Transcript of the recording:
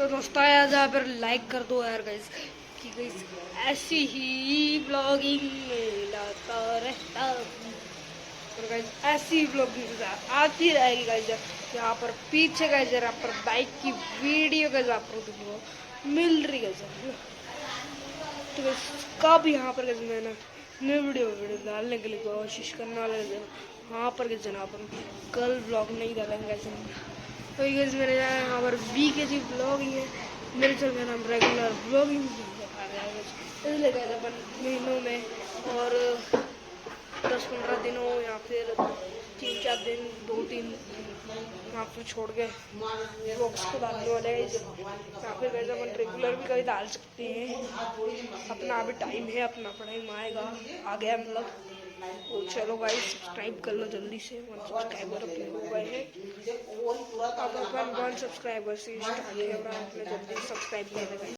तो दोस्तों यार जहाँ पर लाइक कर दो यार गाइस कि गाइस ऐसी ही ब्लॉगिंग में लाता रहता हूँ। और गाइस ऐसी ब्लॉगिंग आती रहेगी गाइस। यहाँ पर पीछे गाइस जरा पर बाइक की वीडियो गाइस आपको देखो मिल रही गाइस। तो गाइस कब यहाँ पर गाइस मैंने न्यू वीडियो डालने के लिए कोशिश करने वाले यहाँ पर गाइस जहाँ पर कल ब्लॉग नहीं डालेंगे गाइस। तो गाइस मेरे यहाँ पर BKG ब्लॉगिंग है, मेरे चैनल का नाम रेगुलर ब्लॉगिंग इसलिए गाइस अपन महीनों में और 10-15 दिनों या फिर 3-4 दिन 2-3 यहाँ पर छोड़ के ब्लॉग्स को डालने वाले हैं। या फिर गाइस अपन रेगुलर भी कभी डाल सकते हैं, अपना अभी टाइम है, अपना टाइम आएगा आ गया मतलब। तो चलो गाइस सब्सक्राइब कर लो जल्दी से, 1 सब्सक्राइबर अपने हो गए हैं। अब अपन 1 सब्सक्राइबर से स्टार्ट है, जल्दी सब्सक्राइब कर देगा।